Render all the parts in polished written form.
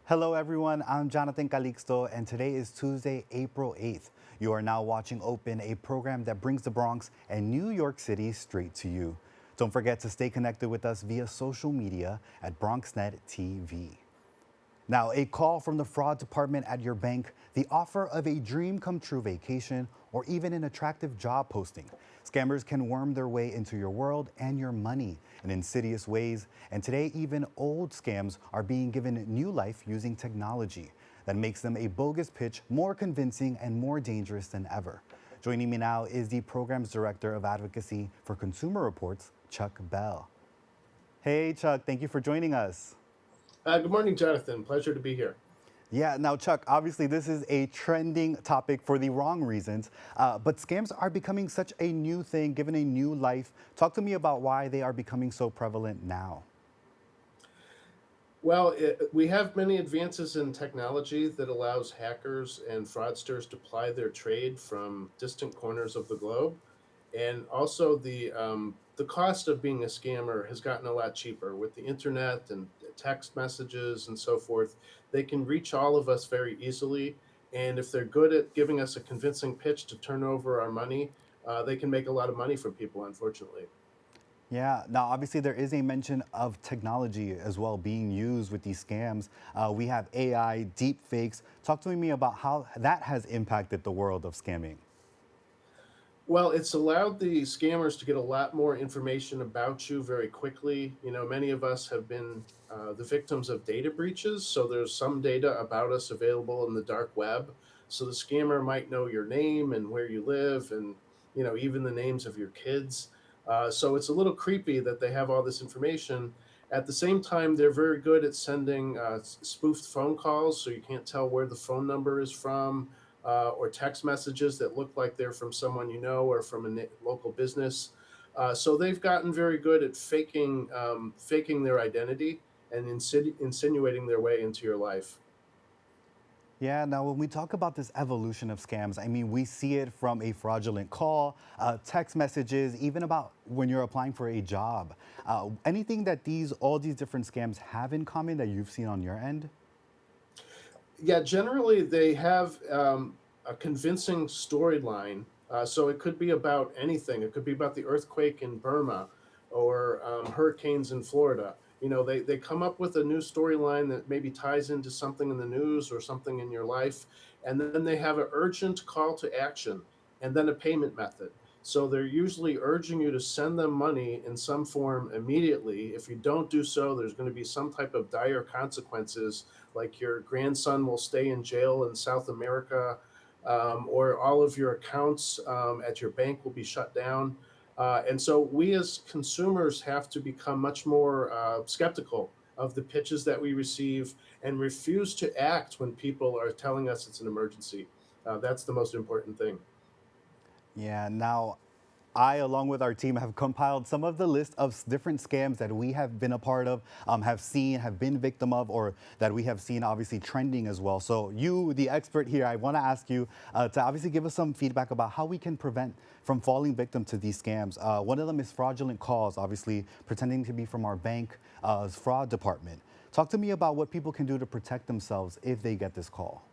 Hello, everyone. I'm Jonathan Calixto, and today is Tuesday, April 8th. You are now watching Open, a program that brings the Bronx and New York City straight to you. Don't forget to stay connected with us via social media at BronxNet TV. Now, a call from the fraud department at your bank, the offer of a dream come true vacation, or even an attractive job posting. Scammers can worm their way into your world and your money in insidious ways. And today, even old scams are being given new life using technology that makes them a bogus pitch more convincing and more dangerous than ever. Joining me now is the Programs Director of Advocacy for Consumer Reports, Chuck Bell. Hey, Chuck, thank you for joining us. Good morning, Jonathan. Pleasure to be here. Yeah, now, Chuck, obviously, this is a trending topic for the wrong reasons, but scams are becoming such a new thing, given a new life. Talk to me about why they are becoming so prevalent now. Well, we have many advances in technology that allows hackers and fraudsters to ply their trade from distant corners of the globe. And also the cost of being a scammer has gotten a lot cheaper with the internet and text messages and so forth. They can reach all of us very easily. And if they're good at giving us a convincing pitch to turn over our money, they can make a lot of money from people, unfortunately. Yeah, now, obviously, there is a mention of technology as well being used with these scams. We have AI, deep fakes. Talk to me about how that has impacted the world of scamming. Well, it's allowed the scammers to get a lot more information about you very quickly. You know, many of us have been the victims of data breaches. So there's some data about us available in the dark web. So the scammer might know your name and where you live and, even the names of your kids. So it's a little creepy that they have all this information. At the same time, they're very good at sending spoofed phone calls. So you can't tell where the phone number is from, or text messages that look like they're from someone you know or from a local business. So they've gotten very good at faking their identity and insinuating their way into your life. Yeah, now when we talk about this evolution of scams, I mean, we see it from a fraudulent call, text messages, even about when you're applying for a job. Anything that all these different scams have in common that you've seen on your end? Yeah, generally they have a convincing storyline. So it could be about anything. It could be about the earthquake in Burma or hurricanes in Florida. They come up with a new storyline that maybe ties into something in the news or something in your life. And then they have an urgent call to action and then a payment method. So they're usually urging you to send them money in some form immediately. If you don't do so, there's going to be some type of dire consequences, like your grandson will stay in jail in South America, or all of your accounts at your bank will be shut down. And so we as consumers have to become much more skeptical of the pitches that we receive and refuse to act when people are telling us it's an emergency. That's the most important thing. Yeah, now I, along with our team, have compiled some of the list of different scams that we have been a part of, have seen, have been victim of, or that we have seen obviously trending as well. So you, the expert here, I want to ask you to obviously give us some feedback about how we can prevent from falling victim to these scams. One of them is fraudulent calls, obviously pretending to be from our bank fraud department. Talk to me about what people can do to protect themselves if they get this call.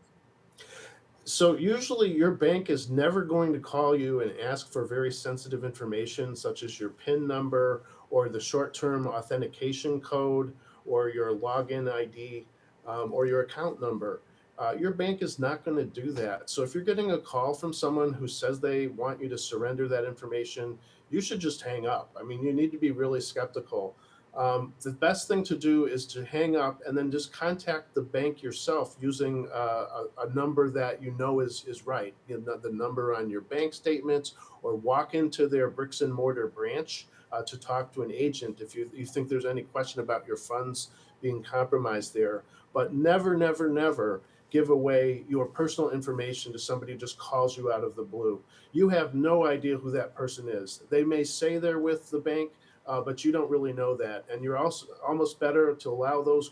So usually your bank is never going to call you and ask for very sensitive information such as your PIN number or the short-term authentication code or your login ID, or your account number. Your bank is not going to do that. So if you're getting a call from someone who says they want you to surrender that information, you should just hang up. I mean, you need to be really skeptical. The best thing to do is to hang up and then just contact the bank yourself using a number that you know is right, the number on your bank statements, or walk into their bricks and mortar branch to talk to an agent if you think there's any question about your funds being compromised there. But never, never, never give away your personal information to somebody who just calls you out of the blue. You have no idea who that person is. They may say they're with the bank, but you don't really know that. And you're also almost better to allow those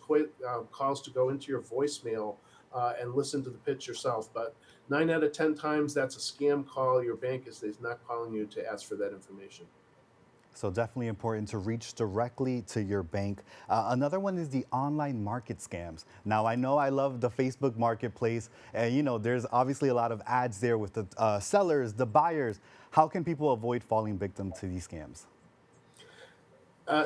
calls to go into your voicemail and listen to the pitch yourself. But 9 out of 10 times, that's a scam call. Your bank is not calling you to ask for that information. So definitely important to reach directly to your bank. Another one is the online market scams. Now I know I love the Facebook Marketplace, and there's obviously a lot of ads there with the sellers, the buyers. How can people avoid falling victim to these scams?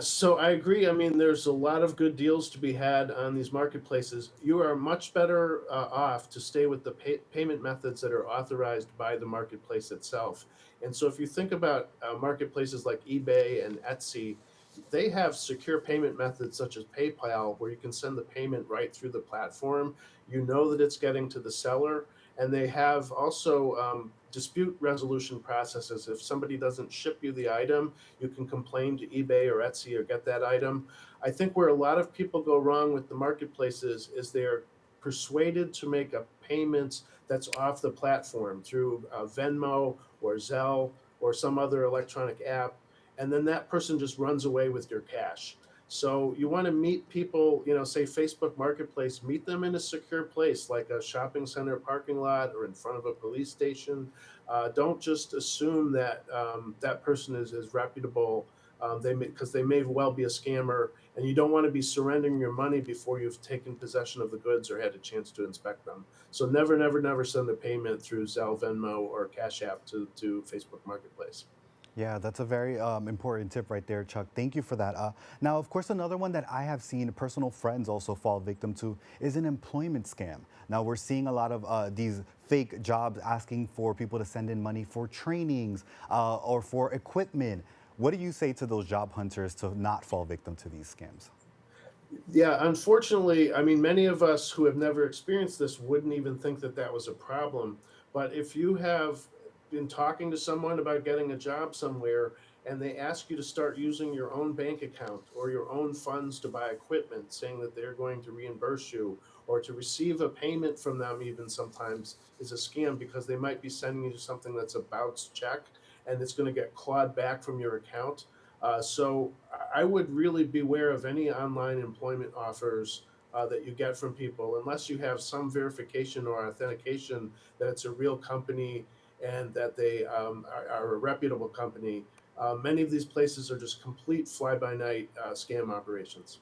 So I agree. I mean, there's a lot of good deals to be had on these marketplaces. You are much better off to stay with the payment methods that are authorized by the marketplace itself. And so if you think about marketplaces like eBay and Etsy, they have secure payment methods such as PayPal, where you can send the payment right through the platform. You know that it's getting to the seller. And they have also dispute resolution processes. If somebody doesn't ship you the item, you can complain to eBay or Etsy or get that item. I think where a lot of people go wrong with the marketplaces is they're persuaded to make a payment that's off the platform through Venmo or Zelle or some other electronic app, and then that person just runs away with your cash. So you want to meet people, say Facebook Marketplace, meet them in a secure place like a shopping center parking lot or in front of a police station. Don't just assume that that person is reputable. Because they may well be a scammer, and you don't want to be surrendering your money before you've taken possession of the goods or had a chance to inspect them. So never, never, never send a payment through Zelle, Venmo, or Cash App to Facebook Marketplace. Yeah, that's a very important tip right there, Chuck. Thank you for that. Now, of course, another one that I have seen personal friends also fall victim to is an employment scam. Now, we're seeing a lot of these fake jobs asking for people to send in money for trainings or for equipment. What do you say to those job hunters to not fall victim to these scams? Yeah, unfortunately, I mean, many of us who have never experienced this wouldn't even think that that was a problem. But if you have been talking to someone about getting a job somewhere and they ask you to start using your own bank account or your own funds to buy equipment, saying that they're going to reimburse you or to receive a payment from them, even sometimes is a scam because they might be sending you something that's a bounce check and it's going to get clawed back from your account. So I would really beware of any online employment offers that you get from people unless you have some verification or authentication that it's a real company and that they are a reputable company. Many of these places are just complete fly by night scam operations.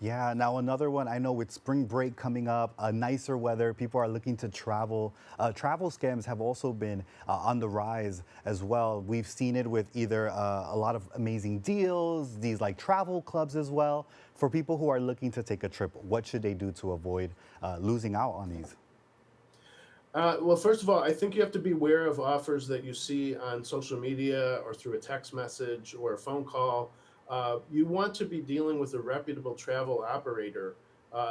Yeah, now another one, I know with spring break coming up, nicer weather, people are looking to travel. Travel scams have also been on the rise as well. We've seen it with either a lot of amazing deals, these like travel clubs as well. For people who are looking to take a trip, what should they do to avoid losing out on these? Well, first of all, I think you have to be aware of offers that you see on social media or through a text message or a phone call. You want to be dealing with a reputable travel operator.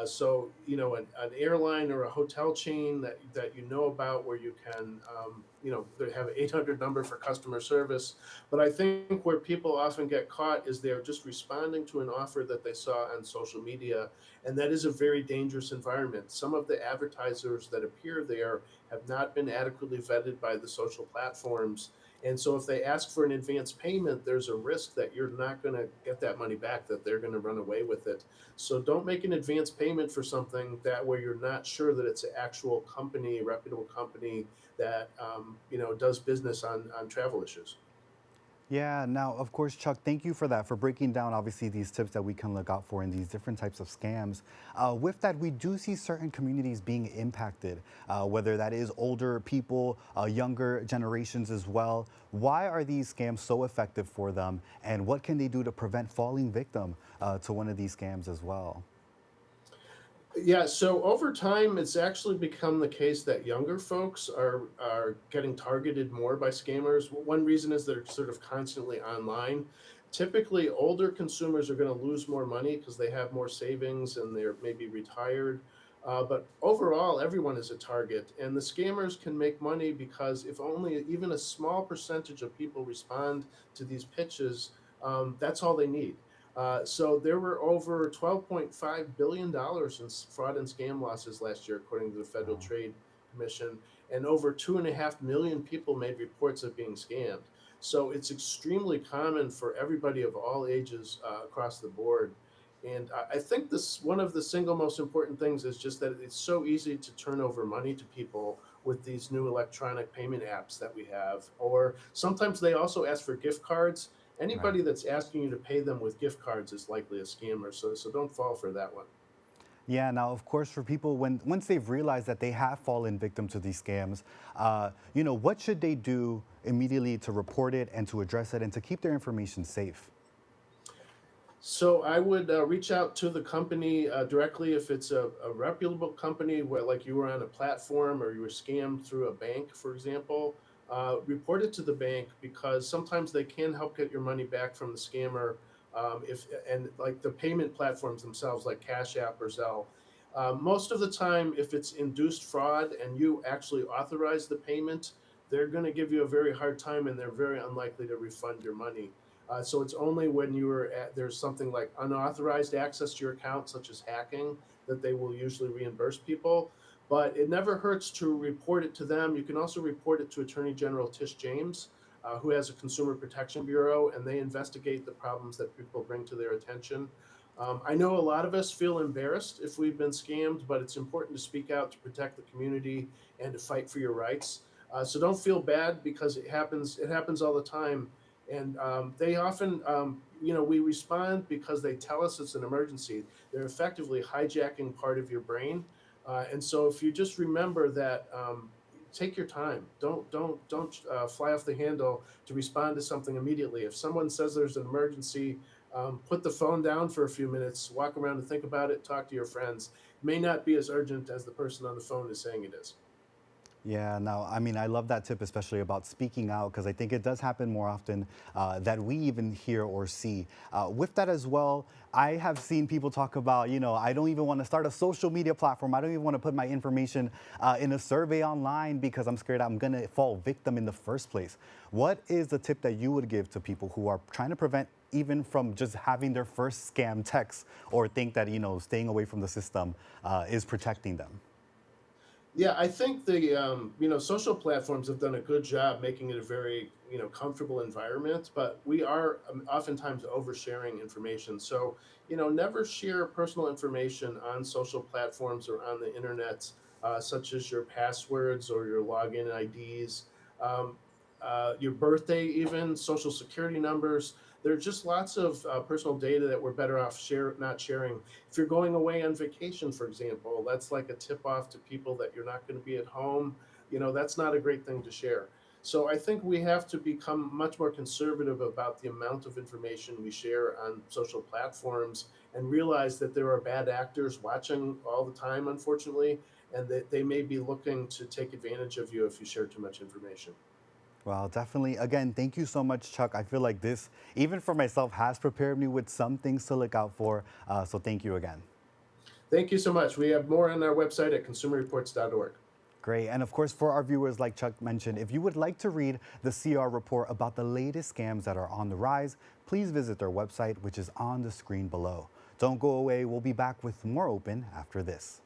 So, an airline or a hotel chain that you know about where you can, they have an 800 number for customer service. But I think where people often get caught is they're just responding to an offer that they saw on social media. And that is a very dangerous environment. Some of the advertisers that appear there have not been adequately vetted by the social platforms. And so if they ask for an advance payment, there's a risk that you're not going to get that money back, that they're going to run away with it. So don't make an advance payment for something that where you're not sure that it's an actual company, a reputable company that does business on travel issues. Yeah, now, of course, Chuck, thank you for that, for breaking down obviously these tips that we can look out for in these different types of scams. With that, we do see certain communities being impacted, whether that is older people, younger generations as well. Why are these scams so effective for them, and what can they do to prevent falling victim to one of these scams as well? Yeah, so over time, it's actually become the case that younger folks are getting targeted more by scammers. One reason is they're sort of constantly online. Typically, older consumers are going to lose more money because they have more savings and they're maybe retired. But overall, everyone is a target, and the scammers can make money because if only even a small percentage of people respond to these pitches, that's all they need. So there were over $12.5 billion in fraud and scam losses last year, according to the Federal Wow. Trade Commission, and over 2.5 million people made reports of being scammed. So it's extremely common for everybody of all ages across the board. And I think this one of the single most important things is just that it's so easy to turn over money to people with these new electronic payment apps that we have. Or sometimes they also ask for gift cards, Right. Anybody that's asking you to pay them with gift cards is likely a scammer. So don't fall for that one. Yeah, now of course for people when once they've realized that they have fallen victim to these scams, what should they do immediately to report it and to address it and to keep their information safe? So I would reach out to the company directly if it's a reputable company where, like, you were on a platform or you were scammed through a bank, for example. Report it to the bank because sometimes they can help get your money back from the scammer. If and like the payment platforms themselves, like Cash App or Zelle. Most of the time, if it's induced fraud and you actually authorize the payment, they're going to give you a very hard time and they're very unlikely to refund your money. So it's only when there's something like unauthorized access to your account, such as hacking, that they will usually reimburse people. But it never hurts to report it to them. You can also report it to Attorney General Tish James, who has a Consumer Protection Bureau, and they investigate the problems that people bring to their attention. I know a lot of us feel embarrassed if we've been scammed, but it's important to speak out to protect the community and to fight for your rights. So don't feel bad because it happens. It happens all the time, and they often, we respond because they tell us it's an emergency. They're effectively hijacking part of your brain, and so if you just remember that, take your time. Don't fly off the handle to respond to something immediately. If someone says there's an emergency, put the phone down for a few minutes, walk around and think about it, talk to your friends. It may not be as urgent as the person on the phone is saying it is. Yeah, no, I mean, I love that tip, especially about speaking out, because I think it does happen more often that we even hear or see. With that as well, I have seen people talk about, I don't even want to start a social media platform. I don't even want to put my information in a survey online because I'm scared I'm going to fall victim in the first place. What is the tip that you would give to people who are trying to prevent even from just having their first scam text or think that, staying away from the system is protecting them? Yeah, I think the social platforms have done a good job making it a very, comfortable environment, but we are oftentimes oversharing information. So, never share personal information on social platforms or on the internet, such as your passwords or your login IDs, um, your birthday, even social security numbers. There are just lots of personal data that we're better off not sharing. If you're going away on vacation, for example, that's like a tip off to people that you're not going to be at home. That's not a great thing to share. So I think we have to become much more conservative about the amount of information we share on social platforms and realize that there are bad actors watching all the time, unfortunately, and that they may be looking to take advantage of you if you share too much information. Well, definitely. Again, thank you so much, Chuck. I feel like this, even for myself, has prepared me with some things to look out for. So thank you again. Thank you so much. We have more on our website at consumerreports.org. Great. And of course, for our viewers, like Chuck mentioned, if you would like to read the CR report about the latest scams that are on the rise, please visit their website, which is on the screen below. Don't go away. We'll be back with more Open after this.